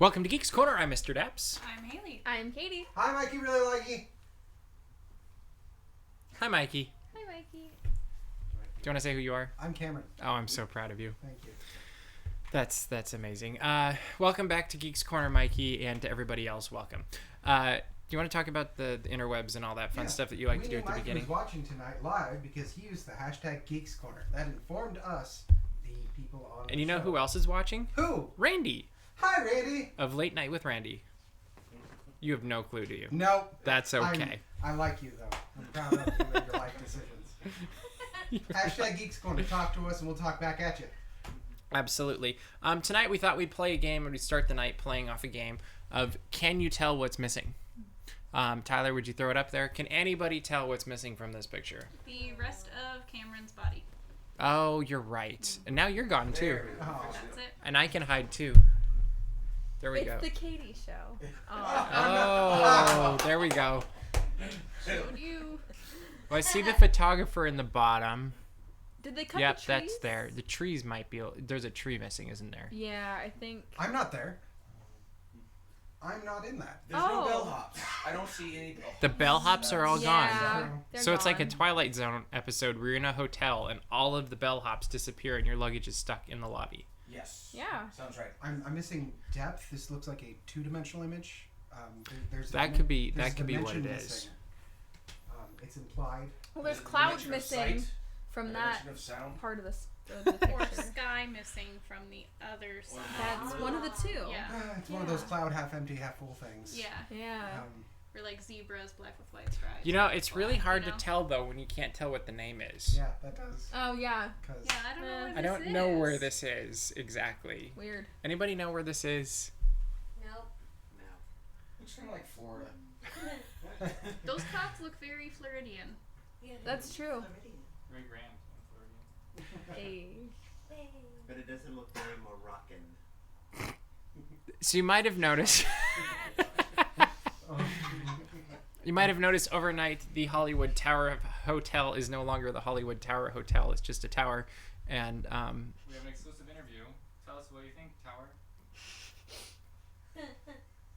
Welcome to Geeks Corner. I'm Mr. DAPs. I'm Haley. I'm Katie. Hi, Mikey. Really likey. Hi, Mikey. Hi, Mikey. Do you want to say who you are? I'm Cameron. Oh, I'm so proud of you. Thank you. That's amazing. Welcome back to Geeks Corner, Mikey, and to everybody else, welcome. Do you want to talk about the interwebs and all that fun stuff that you like to do at the beginning? Mikey was watching tonight live because he used the hashtag Geeks Corner. That informed us, the people on And the you know show. who else is watching? Who? Randy Hi, Randy. of Late Night with Randy. You have no clue, do you? No. That's okay. I like you, though. I'm proud of you and your life decisions. Hashtag Geeks Corner. Talk to us and we'll talk back at you. Absolutely. Tonight we thought we'd play a game, and we'd start the night playing off a game of Can You Tell What's Missing? Tyler, would you throw it up there? Can anybody tell what's missing from this picture? The rest of Cameron's body. Oh, you're right. And now you're gone, too. Oh. That's it. And I can hide, too. There we go. It's the Katie show. Oh, there we go. Showed you. Well, I see the photographer in the bottom. Did they cut Yep, the trees? that's there. The trees might be... There's a tree missing, isn't there? Yeah, I think. I'm not there. I'm not in that. There's no bellhops. I don't see any bellhops. The bellhops are all gone. Yeah, they're So it's like a gone. Twilight Zone episode where you're in a hotel and all of the bellhops disappear and your luggage is stuck in the lobby. Yes. Yeah. Sounds right. I'm missing depth. This looks like a two-dimensional image. There's a That could be there's a what it dimension is. missing. It's implied. Well, there's The clouds dimension of missing sight, from the that dimension of sound. part of the Or picture. sky missing from the other side. That's one of the two. Yeah. It's one of those cloud half empty, half full things. Yeah. Yeah. Or like zebras, black with white stripes. You know, it's really hard You to know? tell, though, when you can't tell what the name is. Yeah, that does. Oh, yeah. Cause Yeah, I don't know where this I don't is. know where this is exactly. Weird. Anybody know where this is? Nope. Looks kind of like Florida. Those clouds look very Floridian. Yeah, That's true. Very grand and Floridian. Hey. but it doesn't look very Moroccan. So you might have noticed... You might have noticed overnight the Hollywood Tower Hotel is no longer the Hollywood Tower Hotel. It's just a tower. And We have an exclusive interview. Tell us what you think, Tower.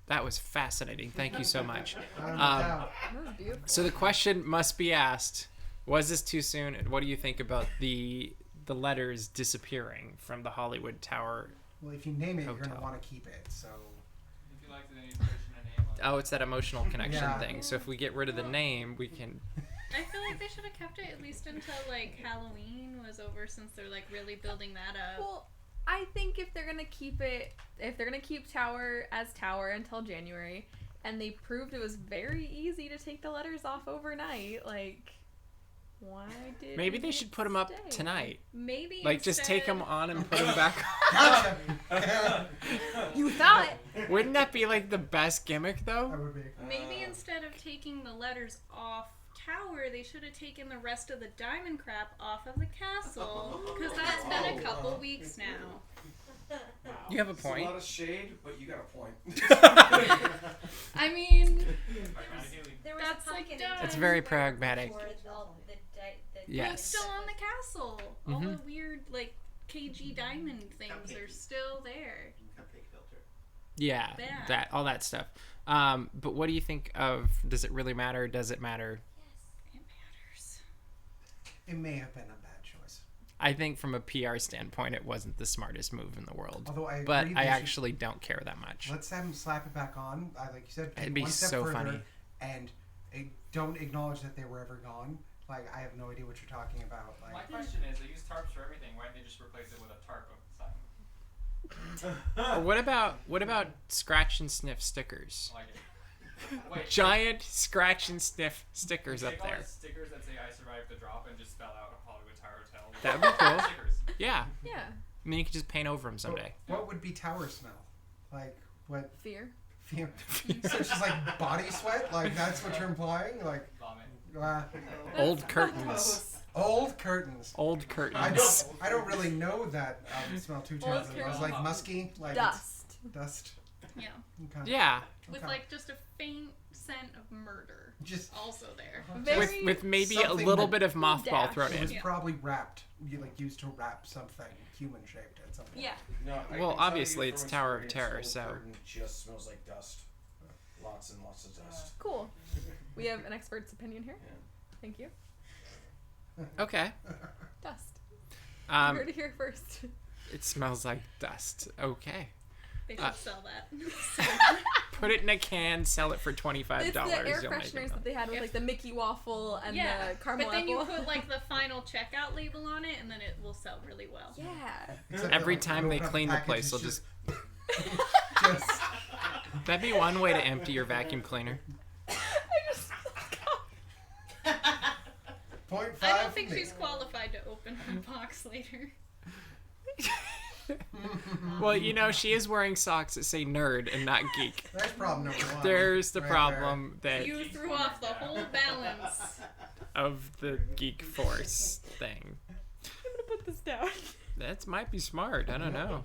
that was fascinating. Thank you so much. That was beautiful. So the question must be asked, was this too soon? And what do you think about the letters disappearing from the Hollywood Tower? well, if you name it, you're Hotel. gonna want to keep it. So If you liked it, then you put a name on it. Oh, it's that emotional connection Yeah. thing. So if we get rid of the name, we can... I feel like they should have kept it at least until like Halloween was over, since they're like really building that up. Well, I think if they're gonna keep Tower as Tower until January, and they proved it was very easy to take the letters off overnight, like, why did Maybe they should put them up stay? tonight. Maybe Like, just take them instead- on and put them back on. gotcha. You thought. Wouldn't that be, like, the best gimmick, though? That would be. Maybe instead of taking the letters off Tower, they should have taken the rest of the diamond crap off of the castle, because that's been a couple weeks now. You have a It's a point. lot of shade, but you got a point. I mean, Pragmatic Haley. There was That's a like pumpkin dumb. in It's Times very Square pragmatic. before all the Yes. it's still on the castle. All Mhm. the weird, like, KG diamond things are still there. cupcake filter. Yeah, Bad. all that stuff. But what do you think of, does it really matter? Does it matter? It matters. It may have been a bad choice. I think from a PR standpoint, it wasn't the smartest move in the world. Although I But agree I they should- actually don't care that much. Let's have him slap it back on. Like you said, take It'd be one step so further funny. and don't acknowledge that they were ever gone. Like, I have no idea what you're talking about. My Like, question is, they use tarps for everything. Why didn't they just replace it with a tarp of the sign? Or what about scratch and sniff stickers? I like it. Wait, Giant scratch and sniff stickers up take all there. the stickers that say "I survived the drop" and just spell out Hollywood Tower Hotel. That'd be cool. Stickers. Yeah. Yeah. I mean, you could just paint over them someday. what would be tower smell? Like, what? Fear. So it's just like body sweat? Like, that's what you're implying? Like, Vomit. Old curtains. old curtains. Old I curtains. don't really know that smell too Old terribly. It was like musky, like Dust. Dust. Yeah. Okay. Yeah. With Okay. like just a faint of murder Just also there. Very with maybe a something little that- bit of mothball dash. thrown it in. was Yeah. probably wrapped. You used to wrap something human shaped at some point. Yeah. No, I Well, can tell obviously you it's from Tower of experience, Terror, Old so- Curtain just smells like dust. Lots and lots of dust. cool. We have an expert's opinion here. Yeah. Thank you. Okay. Dust. You heard it here first. It smells like dust. Okay. They should sell that. Put it in a can, sell it for $25. It's the air You'll make fresheners it. that they had with like the Mickey waffle and yeah, the caramel but then you apple. put like the final checkout label on it, and then it will sell really well. Yeah. Except Every that, time you they open up clean the package, place, it's they'll just... just That'd be one way to empty your vacuum cleaner. .5. I don't think she's qualified to open her box later. Well, you know, she is wearing socks that say nerd and not geek. There's problem number one. There's the right problem that You threw off the whole balance. of the geek force thing. I'm gonna put this down. That might be smart. I don't know.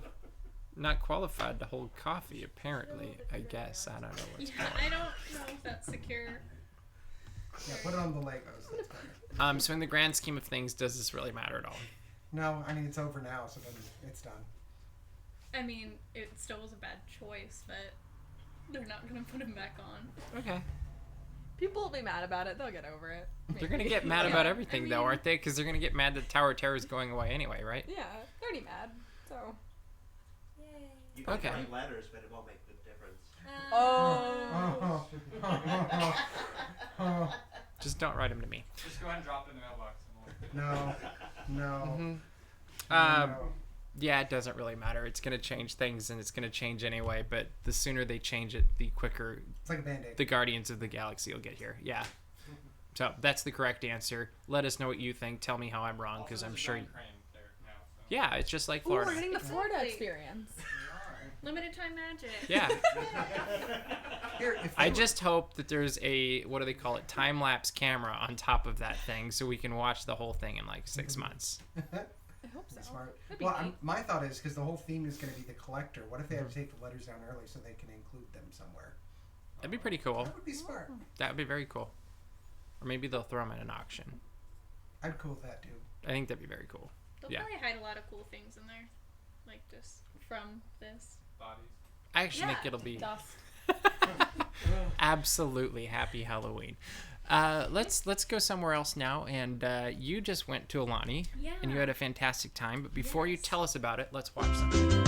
Not qualified to hold coffee, apparently. I guess. I don't know what's Yeah, I don't know if that's secure. Yeah, put it on the Legos. That's better. So in the grand scheme of things, does this really matter at all? No, I mean it's over now, so then it's done. I mean, it still was a bad choice, but they're not gonna put him back on. Okay. People will be mad about it. They'll get over it. They're gonna get mad about everything, though, aren't they? Because they're gonna get mad that Tower of Terror is going away anyway, right? Yeah, they're already mad. So. You can Okay. write letters, but it won't make the difference. Oh. Just don't write them to me. Just go ahead and drop it in the mailbox. And we'll... No. Mm-hmm. Yeah, it doesn't really matter. It's gonna change things, and it's gonna change anyway. But the sooner they change it, the quicker It's like a Band-Aid. the Guardians of the Galaxy will get here. Yeah. So that's the correct answer. Let us know what you think. Tell me how I'm wrong, because Also, I'm there's a sure. giant crane there now, so. Yeah, it's just like Ooh, we're Florida. getting the Florida Exactly. experience. Limited time magic. Yeah. Here, if I they just hope that there's a, what do they call it, time lapse camera on top of that thing, so we can watch the whole thing in like 6 months. I hope so. That's smart. That'd be Well, neat. my thought is because the whole theme is going to be the collector. What if they have to take the letters down early so they can include them somewhere? That'd be pretty cool. That would be smart. That would be very cool. Or maybe they'll throw them at an auction. I'd cool with that too. I think that'd be very cool. They'll Yeah. probably hide a lot of cool things in there, like just from this. Bodies. I actually think Yeah. it'll be Dust. absolutely happy Halloween. Let's go somewhere else now. And you just went to Aulani, Yeah. and you had a fantastic time. But before you Yes. tell us about it, let's watch something.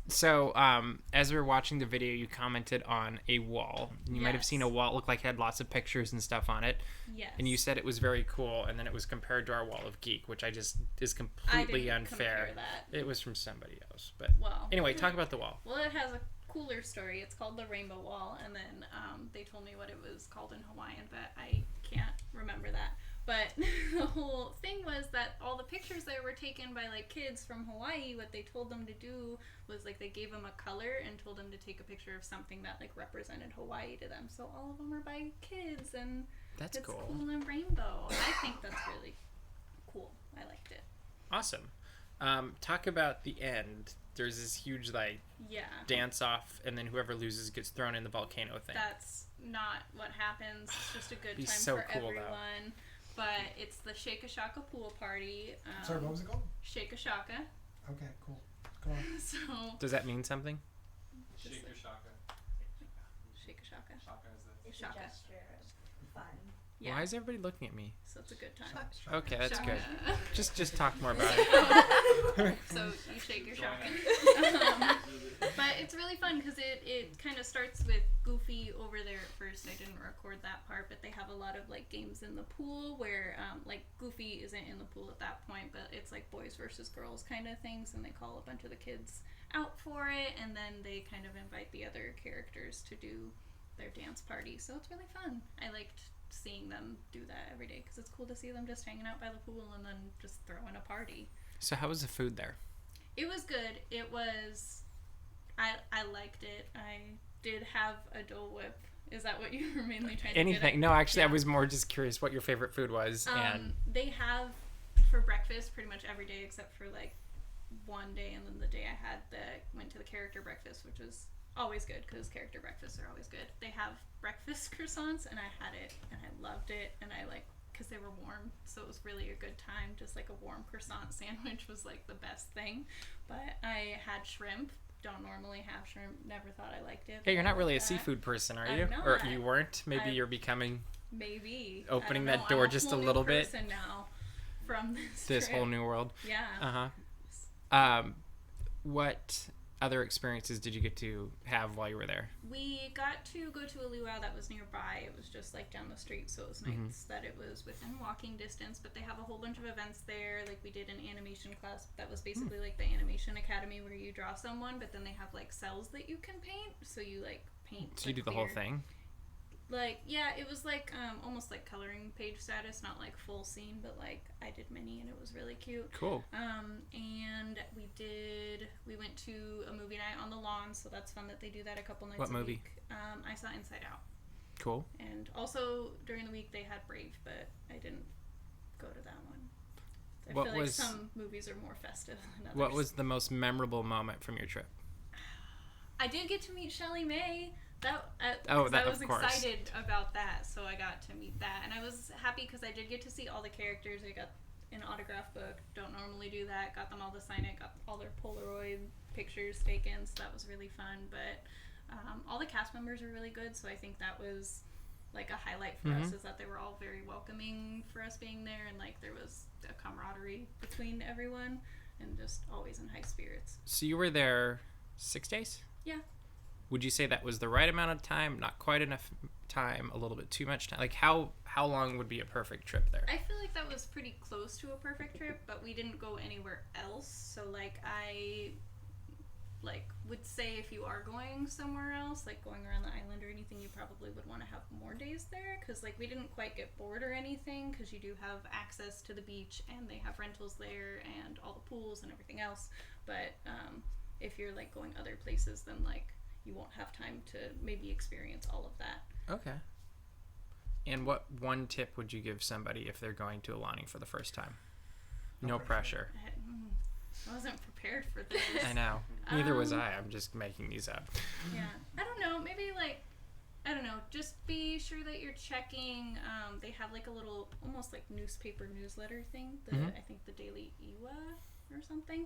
So, as we were watching the video, you commented on a wall. You might have seen a wall. It looked like it had lots of pictures and stuff on it. Yes. And you said it was very cool, and then it was compared to our wall of geek, which is completely unfair. Compare that. It was from somebody else. But anyway, talk about the wall. Well, it has a cooler story. It's called the Rainbow Wall, and then they told me what it was called in Hawaiian, but I can't remember that. But the whole thing was that all the pictures that were taken by like kids from Hawaii, what they told them to do was like they gave them a color and told them to take a picture of something that like represented Hawaii to them. So all of them are by kids, and That's it's cool. and rainbow. I think that's really cool. I liked it. Awesome. Talk about the end. There's this huge like dance off, and then whoever loses gets thrown in the volcano thing. That's not what happens. It's just a good time so for cool, everyone. But it's the Shaka Shaka pool party. Sorry, what was it called? Shaka Shaka. Okay, cool. Go on. So Does that mean something? Shake your shaka. Shaka Shaka. Shaka is the It's a Shaka. gesture of fun. Yeah. Why is everybody looking at me? So it's a good time. Okay, that's Shaka. good. Just talk more about it. So you shake your Join shaka. But it's really fun because it kind of starts with Goofy over there at first. I didn't record that part, but they have a lot of like games in the pool where like Goofy isn't in the pool at that point, but it's like boys versus girls kind of things, and they call a bunch of the kids out for it, and then they kind of invite the other characters to do their dance party. So it's really fun. I liked seeing them do that every day because it's cool to see them just hanging out by the pool and then just throwing a party. So how was the food there? It was good. It was I liked it. I did have a Dole Whip. Is that what you were mainly trying to get Anything? at? No, actually, Yeah. I was more just curious what your favorite food was. And They have for breakfast pretty much every day except for like one day, and then the day I went to the character breakfast, which was always good because character breakfasts are always good. They have breakfast croissants, and I had it, and I loved it, and I like because they were warm, so it was really a good time. Just like a warm croissant sandwich was like the best thing. But I had shrimp. Don't normally have shrimp. Never thought I liked it. hey, you're not really a that. seafood person, are I'm you? not. Or you weren't? Maybe I- you're becoming Maybe opening I don't that know. door I'm a just a whole new little bit. person now from this trip. whole new world. Yeah. What other experiences did you get to have while you were there? We got to go to a luau that was nearby. It was just like down the street, so it was nice that it was within walking distance. But they have a whole bunch of events there. Like we did an animation class that was basically like the animation academy where you draw someone, but then they have like cells that you can paint. So you like paint. So you do the whole thing? Like it was like almost like coloring page status, not like full scene, but like I did mini, and it was really cute. Cool. And we went to a movie night on the lawn, so that's fun that they do that a couple nights What a movie? week. I saw Inside Out. Cool. And also during the week they had Brave, but I didn't go to that one. I What feel like was- some movies are more festive than others. What was the most memorable moment from your trip? I did get to meet Shelley May. That, I was of course. excited about that, so I got to meet that, and I was happy because I did get to see all the characters. I got an autograph book. Don't normally do that. Got them all to sign it. Got all their Polaroid pictures taken, so that was really fun. But all the cast members were really good, so I think that was like a highlight for us, is that they were all very welcoming for us being there, and like there was a camaraderie between everyone, and just always in high spirits. So you were there 6 days? Yeah. Would you say that was the right amount of time, not quite enough time, a little bit too much time? Like how long would be a perfect trip there? I feel like that was pretty close to a perfect trip, but we didn't go anywhere else. So like I would say if you are going somewhere else, like going around the island or anything, you probably would want to have more days there, because like we didn't quite get bored or anything, because you do have access to the beach and they have rentals there and all the pools and everything else. But if you're like going other places, then like you won't have time to maybe experience all of that. Okay. And what one tip would you give somebody if they're going to Aulani for the first time? No pressure. I wasn't prepared for this. I know. Neither was I. I'm just making these up. Yeah. I don't know. Maybe like, I don't know. Just be sure that you're checking. They have like a little, almost like newspaper newsletter thing. I think the Daily Iwa or something.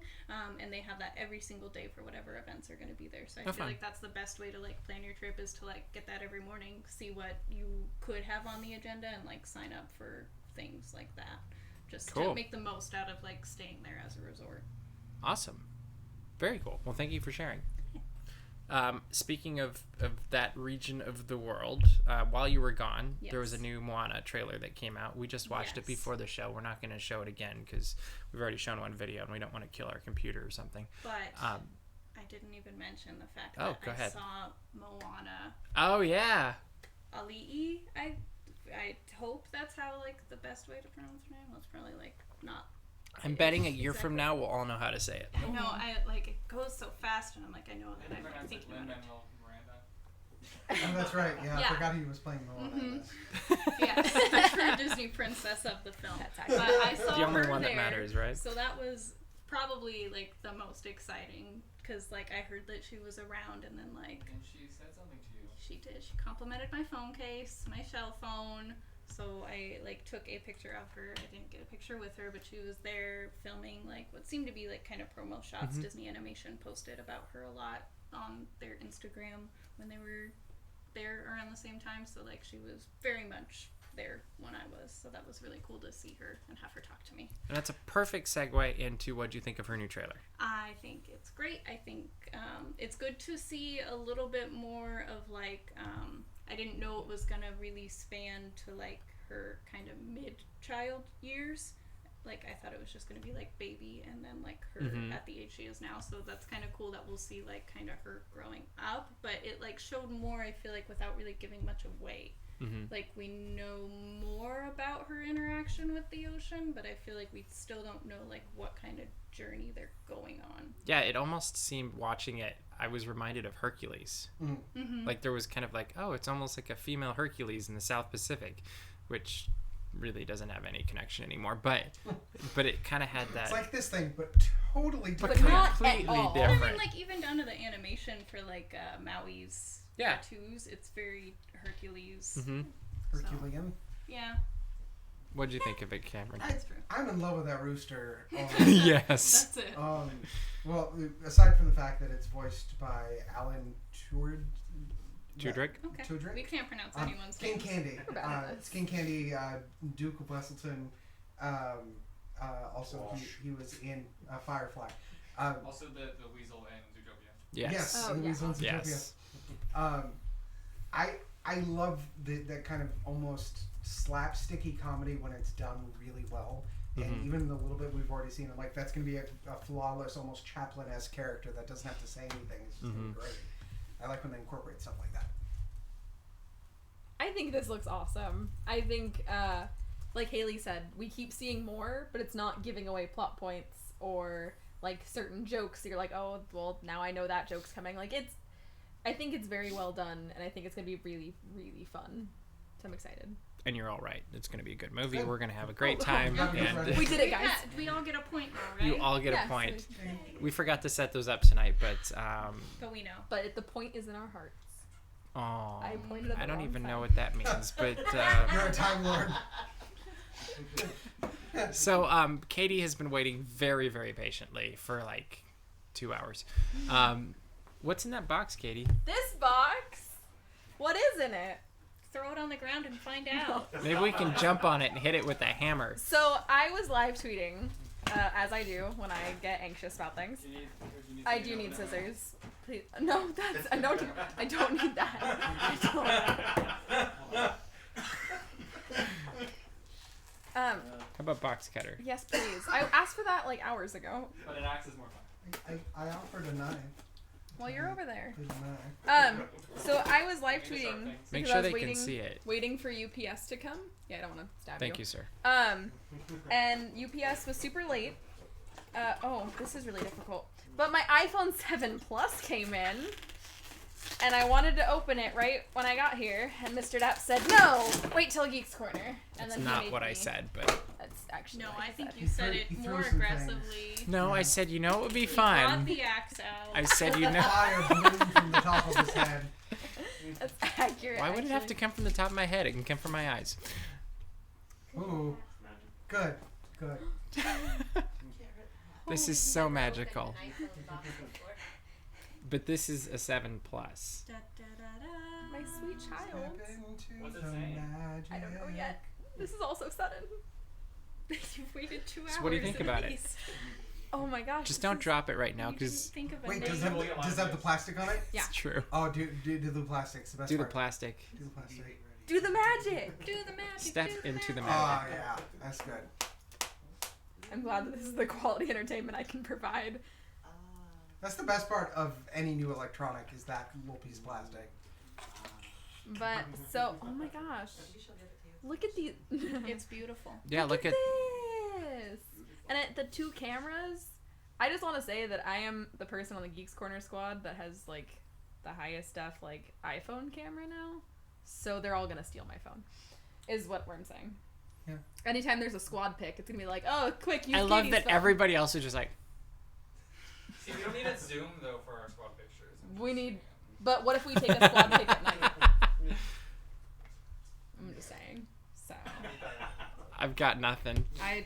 And they have that every single day for whatever events are going to be there. So I feel like that's the best way to like plan your trip, is to like get that every morning, see what you could have on the agenda, and like sign up for things like that. Just to make the most out of like staying there as a resort. Awesome. Very cool. Well, thank you for sharing. Speaking of that region of the world, while you were gone, there was a new Moana trailer that came out. We just watched it before the show. We're not going to show it again because we've already shown one video and we don't want to kill our computer or something. But I didn't even mention the fact go that I ahead. saw Moana. Oh, yeah. Aulani. I hope that's how, like, the best way to pronounce her name. It's probably, like, not. I'm betting a year from now we'll all know how to say it. I know, it goes so fast, and I'm like, I know that I'm thinking about it. Oh, that's right. Yeah, I forgot he was playing Moana. Yeah, the true Disney princess of the film. That's actually But I saw the only her one there, that matters, right? So that was probably, like, the most exciting, because, like, I heard that she was around, and then, like... And she said something to you. She did. She complimented my phone case, my shell phone. So I, like, took a picture of her. I didn't get a picture with her, but she was there filming, like, what seemed to be, like, kind of promo shots. Disney Animation posted about her a lot on their Instagram when they were there around the same time. So, like, she was very much there when I was. So that was really cool to see her and have her talk to me. And that's a perfect segue into what you think of her new trailer. I think it's great. I think it's good to see a little bit more of, like, I didn't know it was gonna really span to, like, her kind of mid-child years. Like, I thought it was just gonna be, like, baby and then, like, her at the age she is now. So that's kind of cool that we'll see, like, kind of her growing up. But it, like, showed more, I feel like, without really giving much away. Like, we know more about her interaction with the ocean, but I feel like we still don't know, like, what kind of journey they're going on. Yeah, it almost seemed, watching it, I was reminded of Hercules. Like, there was kind of like, oh, it's almost like a female Hercules in the South Pacific, which really doesn't have any connection anymore. But it kind of had that. It's like this thing, but totally but different. completely I different. mean, like, even down to the animation for, like, Maui's tattoos, it's very Hercules. Herculean. Yeah. What did you think of it, Cameron? That's true. I'm in love with that rooster. Yes. That's it. Well, aside from the fact that it's voiced by Alan Tudyk? Okay. Tudyk? We can't pronounce anyone's Skin name. Candy. Skin Candy, Duke of Wesselton. Also, he was in Firefly. Also the weasel in Zootopia. Yes. He was in Zootopia. Yes. I love that kind of almost slapsticky comedy when it's done really well. And even the little bit we've already seen, I'm like, that's going to be a flawless, almost Chaplin-esque character that doesn't have to say anything. It's just gonna be great. I like when they incorporate stuff like that. I think this looks awesome. I think, like Haley said, we keep seeing more, but it's not giving away plot points or, like, certain jokes. You're like, oh, well, now I know that joke's coming. Like, I think it's very well done, and I think it's going to be really, really fun. So I'm excited. And you're all right. It's going to be a good movie. We're going to have a great time. And We did it, guys. We all get a point now, right? you all get Yeah, a point. so We forgot to set those up tonight, but But we know. But the point is in our hearts. oh, I pointed at the I don't wrong even know side. what that means. But You're a Time Lord. so Katie has been waiting very, very patiently for like 2 hours. What's in that box, Katie? This box? What is in it? Throw it on the ground and find out. Maybe we can jump on it and hit it with a hammer. So I was live tweeting, as I do when I get anxious about things. I do need scissors. Please. No, I don't need that. How about box cutter? Yes, please. I asked for that like hours ago. But an axe is more fun. I offered a knife. Well, you're over there. Did a knife. So I was live tweeting Make because sure I was they waiting, can see it. waiting for UPS to come. Yeah, I don't want to stab Thank you, sir. And UPS was super late. Oh, this is really difficult. But my iPhone 7 Plus came in, and I wanted to open it right when I got here, and Mr. Dapp said, "No, wait till Geeks Corner." And That's then he not made what I me. said, but That's actually No, what I think said. you said it He threw more some aggressively. no, I said you know it would be He brought fun. the axe out. I said you know. Fire blew from the top of his head. That's accurate. Why would it have to actually. come from the top of my head? It can come from my eyes. Ooh. Good. Good. This is so magical. But this is a 7 Plus. Da, da, da, da. My sweet child. What's it saying? I don't know yet. This is all so sudden. You've waited 2 hours. So what do you think at about it? least. Oh my gosh. Just don't drop it right now, You didn't because think of a Wait, name. does it have the plastic on it? Yeah. it's true. Oh, do the plastic. It's the best Do the part. plastic. Do the plastic. Do the magic. Do the magic. Step do the into the magic. Oh yeah, that's good. I'm glad that this is the quality entertainment I can provide. That's the best part of any new electronic is that little piece of plastic. But so, oh my gosh, look at these. It's beautiful. Yeah, look at. this. And the two cameras. I just want to say that I am the person on the Geeks Corner squad that has like the highest stuff like iPhone camera now. So they're all gonna steal my phone, is what I'm saying. Yeah. Anytime there's a squad pick, it's gonna be like, oh, quick, use I love Katie's that phone. everybody else is just like. See, we don't need a zoom though for our squad pictures. We need. But what if we take a squad pick at night? I'm just saying. So I've got nothing.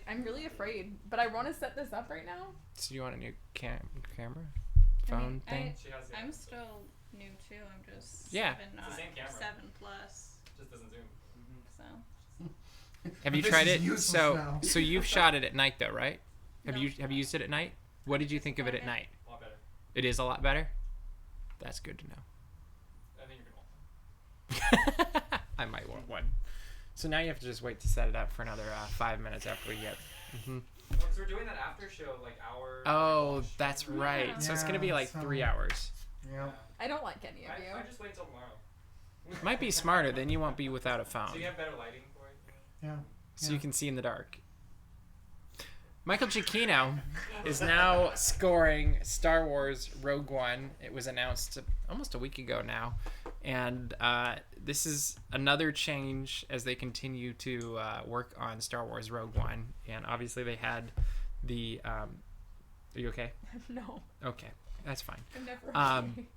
I'm really afraid, but I want to set this up right now. So you want a new camera, I phone mean, thing? She has the I'm still new too. I'm just Yeah. 7, It's the not same camera. 7 plus. just doesn't zoom. So Have you This tried is it? useless So now. so you've shot it at night though, right? Have No. you used it at night? What did you think of it at night? A lot better. It is a lot better. That's good to know. I think you're gonna want one. I might want one. So now you have to just wait to set it up for another 5 minutes after we get. Well, 'cause we're doing that after show, like hour. Oh, that's right. Yeah. So it's gonna be like so- 3 hours. Yeah. I don't like any of you. I just wait till tomorrow. Might be smarter. Then you won't be without a phone, So you have better lighting for it. Yeah. so you can see in the dark. Michael Giacchino is now scoring Star Wars Rogue One. It was announced almost a week ago now. And this is another change as they continue to work on Star Wars Rogue One. And obviously they had the... are you okay? No, Okay, that's fine. I'm never Um,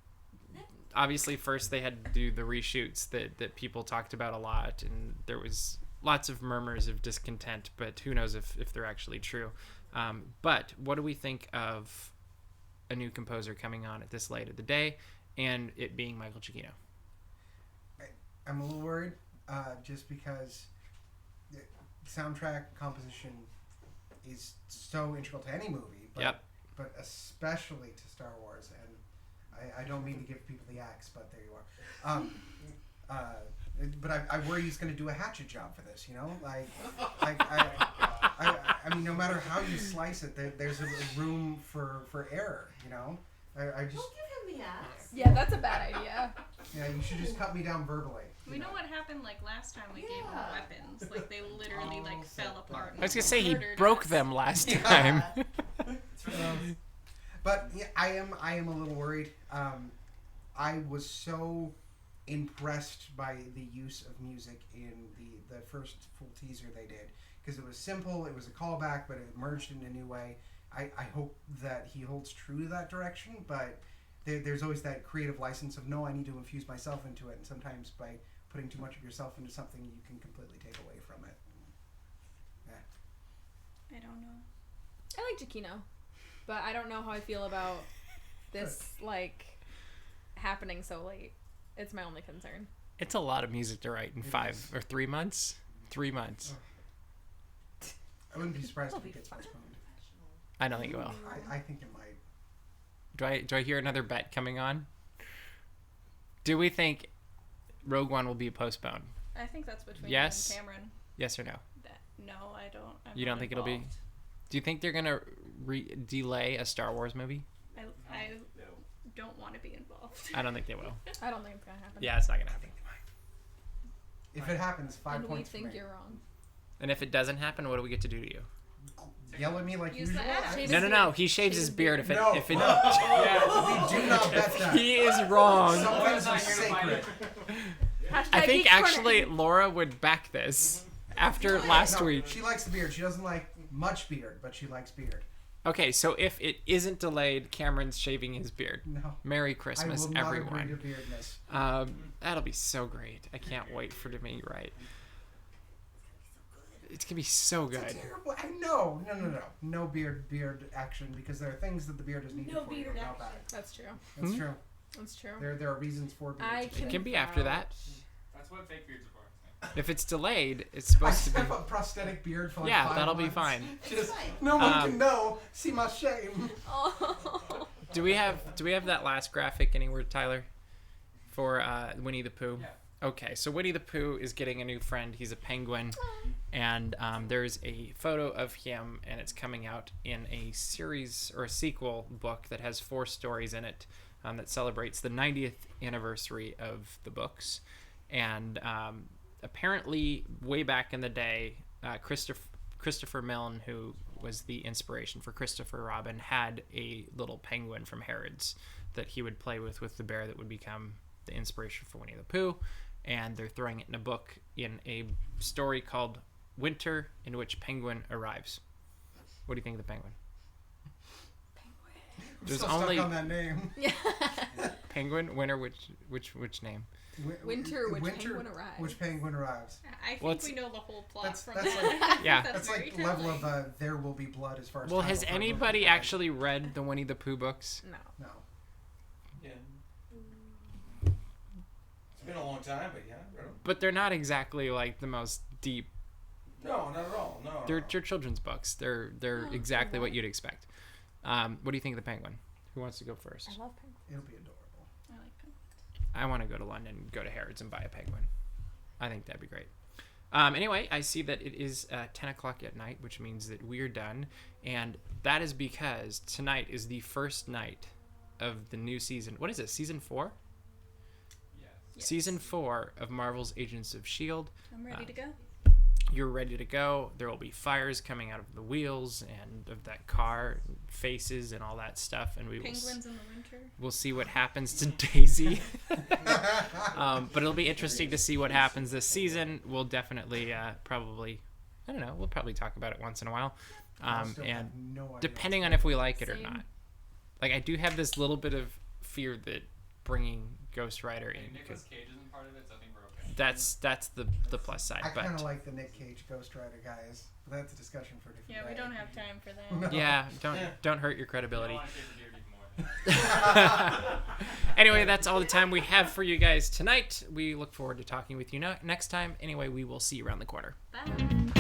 Obviously first they had to do the reshoots that people talked about a lot. And there was lots of murmurs of discontent, but who knows if they're actually true. But what do we think of a new composer coming on at this late of the day and it being Michael Giacchino? I'm a little worried, just because the soundtrack composition is so integral to any movie, but, Yep. but especially to Star Wars. And I don't mean to give people the axe, but there you are. But I worry he's going to do a hatchet job for this, you know? I mean, no matter how you slice it, there's a room for error, you know? I just, Don't give him the axe. Yeah, that's a bad idea. yeah, you should just cut me down verbally. we know what happened like last time we gave him Yeah. weapons. Like they literally like fell apart. I was gonna say he murdered broke us. them last time. But yeah, I am a little worried. I was so impressed by the use of music in the first full teaser they did, because it was simple, it was a callback, but it emerged in a new way. I hope that he holds true to that direction, but there's always that creative license of, no, I need to infuse myself into it, and sometimes by putting too much of yourself into something, you can completely take away from it. I don't know. I like Giacchino, but I don't know how I feel about this like happening so late. It's my only concern. It's a lot of music to write in 5 or 3 months. 3 months. I wouldn't be surprised if It'll it be gets fun. postponed. I don't think it will. I think it might. Do I hear another bet coming on? Do we think Rogue One will be postponed? I think that's between Yes. you and Cameron. Yes or no? No, I don't. I'm You don't not think it'll be? involved. Do you think they're gonna delay a Star Wars movie? I don't want to be involved. I don't think they will. I don't think it's gonna happen. Yeah, it's not gonna happen. If it happens, 5 And we points for think me. you're wrong. And if it doesn't happen, what do we get to do to you? Yell at me like Use the usual. axe. Shave No, his no. beard. He shaves his beard if it. No. If it. We do not bet that. He is wrong. Some things are Not here to find sacred. Hashtag I think Geeks Corner. actually Laura would back this after last No, week. She likes the beard. She doesn't like much beard, but she likes beard. Okay, so if it isn't delayed, Cameron's shaving his beard. No. Merry I Christmas, will not agree everyone. to beardness. That'll be so great. I can't wait for it to be right. It's gonna be so good. It's terrible. No. No beard action, because there are things that the beard is needed No for. You beard don't know action. about it. That's true. That's Hmm? true. That's true. There are reasons for beard. I to be. It can be after that. That's what fake beards are for. If it's delayed, it's I supposed to be. have a prosthetic beard for like Yeah, 5 that'll be months. fine. Just fine. no one Um, can know. See my shame. Oh. Do we have that last graphic anywhere, Tyler? For Winnie the Pooh? Yeah. Okay, so Winnie the Pooh is getting a new friend. He's a penguin, and there's a photo of him, and it's coming out in a series or a sequel book that has 4 stories in it that celebrates the 90th anniversary of the books. And apparently, way back in the day, Christopher Milne, who was the inspiration for Christopher Robin, had a little penguin from Harrods that he would play with the bear that would become the inspiration for Winnie the Pooh. And they're throwing it in a book in a story called Winter, in which Penguin arrives. What do you think of the penguin? I'm There's still only stuck on that name. Yeah. Penguin, Winter, which name? Winter, which penguin arrives? Which penguin arrives? I think Well, we know the whole plot that's- from that's that. Yeah. That's very like the level telling. of There Will Be Blood as far as. Well, title has for a book anybody goes. actually read the Winnie the Pooh books? No. No. Yeah. It's been a long time, but yeah, I read 'em. But they're not exactly like the most deep. No, not at all. No. They're children's books. They're exactly what you'd expect. What do you think of the penguin? Who wants to go first? I love penguins. It'll be adorable. I like them. I want to go to London, go to Harrods, and buy a penguin. I think that'd be great. Anyway, I see that it is 10 o'clock at night, which means that we're done. And that is because tonight is the first night of the new season. What is it, season 4? Yes. Season 4 of Marvel's Agents of S.H.I.E.L.D. I'm ready to go. You're ready to go. There will be fires coming out of the wheels and of that car, and faces and all that stuff. And Penguins in the winter. we'll see what happens to Daisy. But it'll be interesting to see what happens this season. We'll definitely probably, I don't know, we'll probably talk about it once in a while. I still have And no idea depending what's on if we like it or Same. not. Like, I do have this little bit of fear that bringing Ghost Rider in, Nicolas Cage isn't part of it, so I think we're okay. that's the plus side. I kind of But like the Nick Cage Ghost Rider guys, but that's a discussion for a different Yeah, day. we don't have time for that. No. yeah, Yeah. don't hurt your You don't credibility. want to shave your beard even more. Anyway, that's all the time we have for you guys tonight. We look forward to talking with you next time. Anyway, we will see you around the corner. Bye.